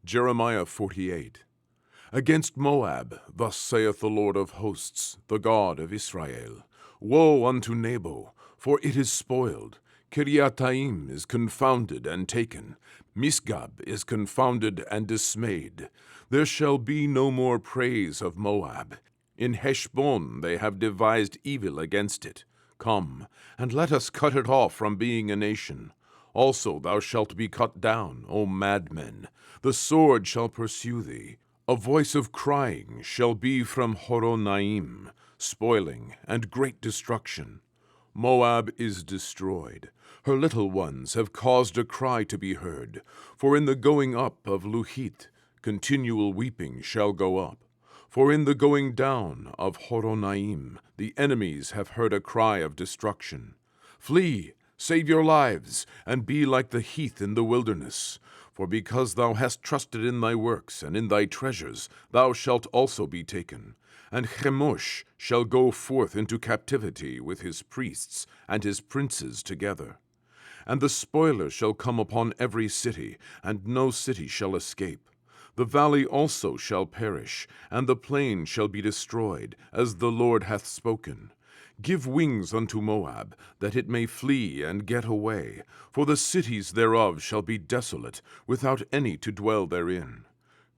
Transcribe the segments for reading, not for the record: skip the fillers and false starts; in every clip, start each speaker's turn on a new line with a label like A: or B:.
A: Jeremiah 48. Against Moab, thus saith the Lord of hosts, the God of Israel, Woe unto Nebo, for it is spoiled. Kiriataim is confounded and taken. Misgab is confounded and dismayed. There shall be no more praise of Moab. In Heshbon they have devised evil against it. Come, and let us cut it off from being a nation. Also thou shalt be cut down, O madmen. The sword shall pursue thee. A voice of crying shall be from Horonaim, spoiling and great destruction. Moab is destroyed. Her little ones have caused a cry to be heard. For in the going up of Luhith, continual weeping shall go up. For in the going down of Horonaim, the enemies have heard a cry of destruction. Flee, save your lives, and be like the heath in the wilderness. For because thou hast trusted in thy works and in thy treasures, thou shalt also be taken. And Chemosh shall go forth into captivity with his priests and his princes together. And the spoiler shall come upon every city, and no city shall escape. The valley also shall perish, and the plain shall be destroyed, as the Lord hath spoken. Give wings unto Moab, that it may flee and get away, for the cities thereof shall be desolate, without any to dwell therein.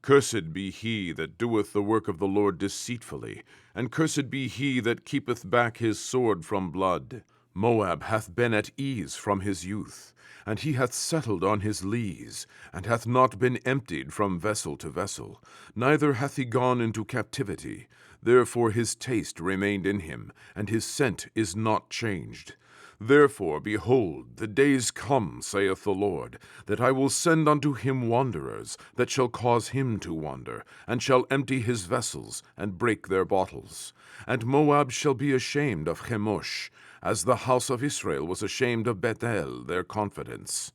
A: Cursed be he that doeth the work of the Lord deceitfully, and cursed be he that keepeth back his sword from blood. Moab hath been at ease from his youth, and he hath settled on his lees, and hath not been emptied from vessel to vessel, neither hath he gone into captivity. Therefore his taste remained in him, and his scent is not changed. Therefore, behold, the days come, saith the Lord, that I will send unto him wanderers, that shall cause him to wander, and shall empty his vessels, and break their bottles. And Moab shall be ashamed of Chemosh, as the house of Israel was ashamed of Bethel, their confidence.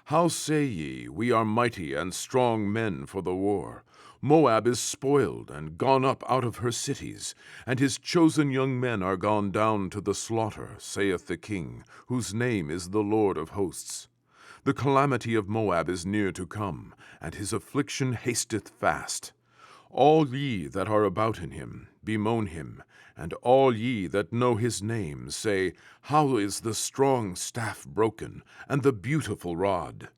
A: How say ye, we are mighty and strong men for the war? Moab is spoiled and gone up out of her cities, and his chosen young men are gone down to the slaughter, saith the King, whose name is the Lord of hosts. The calamity of Moab is near to come, and his affliction hasteth fast. All ye that are about in him, bemoan him, and all ye that know his name, say, How is the strong staff broken, and the beautiful rod?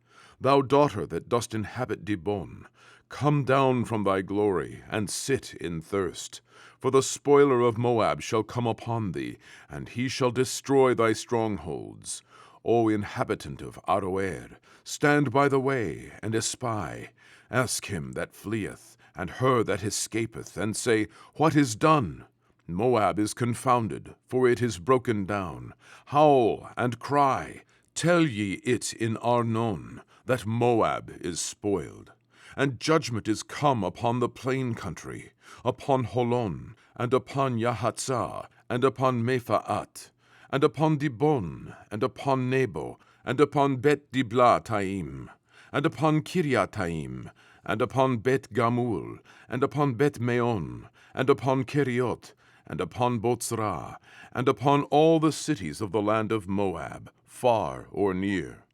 A: Thou daughter that dost inhabit Dibon, come down from thy glory, and sit in thirst. For the spoiler of Moab shall come upon thee, and he shall destroy thy strongholds. O inhabitant of Aroer, stand by the way, and espy. Ask him that fleeth, and her that escapeth, and say, What is done? Moab is confounded, for it is broken down. Howl and cry, tell ye it in Arnon, that Moab is spoiled. And judgment is come upon the plain country, upon Holon, and upon Yahatzah, and upon Mephaat, and upon Dibon, and upon Nebo, and upon Bet Dibla-taim, and upon Kiriataim, and upon Bet Gamul, and upon Bet Meon, and upon Keriot, and upon Botzrah, and upon all the cities of the land of Moab, far or near.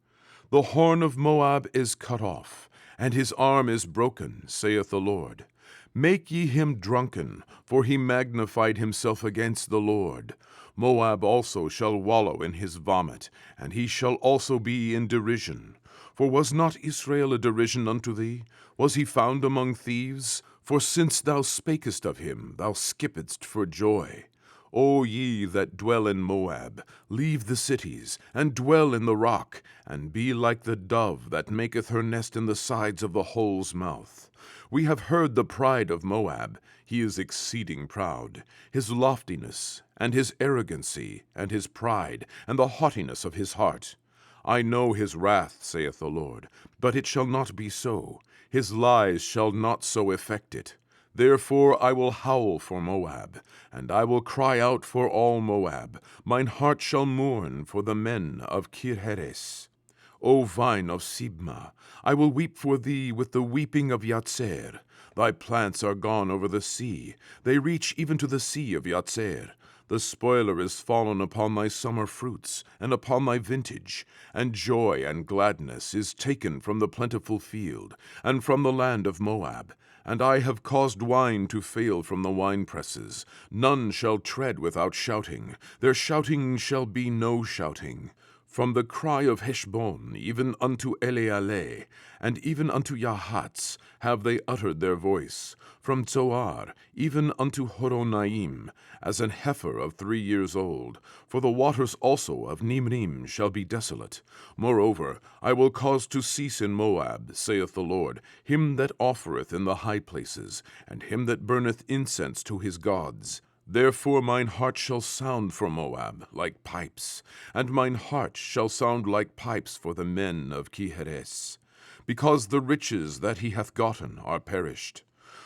A: The horn of Moab is cut off, and his arm is broken, saith the Lord. Make ye him drunken, for he magnified himself against the Lord. Moab also shall wallow in his vomit, and he shall also be in derision. For was not Israel a derision unto thee? Was he found among thieves? For since thou spakest of him, thou skippedst for joy. O ye that dwell in Moab, leave the cities, and dwell in the rock, and be like the dove that maketh her nest in the sides of the hole's mouth. We have heard the pride of Moab. He is exceeding proud, his loftiness, and his arrogancy, and his pride, and the haughtiness of his heart. I know his wrath, saith the Lord, but it shall not be so. His lies shall not so effect it. Therefore I will howl for Moab, and I will cry out for all Moab. Mine heart shall mourn for the men of Kirheres. O vine of Sibma, I will weep for thee with the weeping of Yatzer. Thy plants are gone over the sea. They reach even to the sea of Yatzer. The spoiler is fallen upon thy summer fruits, and upon thy vintage, and joy and gladness is taken from the plentiful field, and from the land of Moab. And I have caused wine to fail from the winepresses. None shall tread without shouting. Their shouting shall be no shouting. From the cry of Heshbon even unto Elealeh, and even unto Yahatz, have they uttered their voice. From Zoar even unto Horonaim, as an heifer of 3 years old. For the waters also of Nimrim shall be desolate. Moreover, I will cause to cease in Moab, saith the Lord, him that offereth in the high places, and him that burneth incense to his gods. Therefore mine heart shall sound for Moab like pipes, and mine heart shall sound like pipes for the men of Kiheres, because the riches that he hath gotten are perished.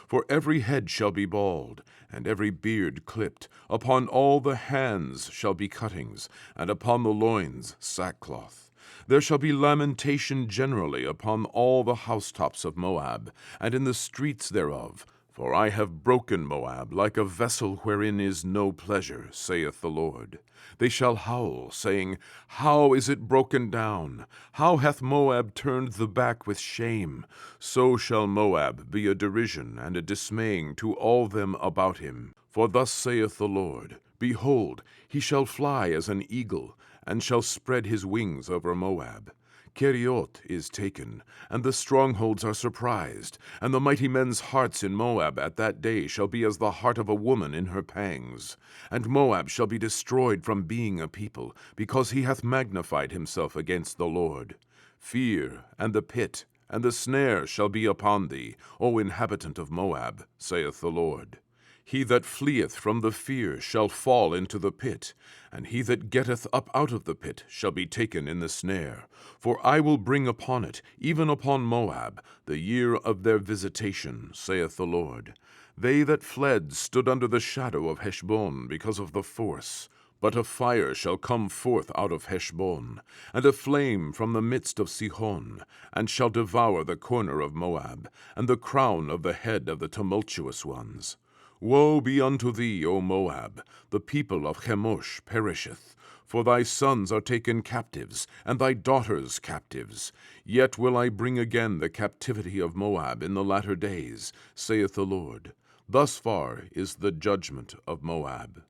A: For every head shall be bald, and every beard clipped. Upon all the hands shall be cuttings, and upon the loins sackcloth. There shall be lamentation generally upon all the housetops of Moab, and in the streets thereof. For I have broken Moab like a vessel wherein is no pleasure, saith the Lord. They shall howl, saying, How is it broken down? How hath Moab turned the back with shame? So shall Moab be a derision and a dismaying to all them about him. For thus saith the Lord, Behold, he shall fly as an eagle, and shall spread his wings over Moab. Keriot is taken, and the strongholds are surprised, and the mighty men's hearts in Moab at that day shall be as the heart of a woman in her pangs. And Moab shall be destroyed from being a people, because he hath magnified himself against the Lord. Fear, and the pit, and the snare shall be upon thee, O inhabitant of Moab, saith the Lord. He that fleeth from the fear shall fall into the pit, and he that getteth up out of the pit shall be taken in the snare. For I will bring upon it, even upon Moab, the year of their visitation, saith the Lord. They that fled stood under the shadow of Heshbon because of the force. But a fire shall come forth out of Heshbon, and a flame from the midst of Sihon, and shall devour the corner of Moab, and the crown of the head of the tumultuous ones. Woe be unto thee, O Moab! The people of Chemosh perisheth. For thy sons are taken captives, and thy daughters captives. Yet will I bring again the captivity of Moab in the latter days, saith the Lord. Thus far is the judgment of Moab.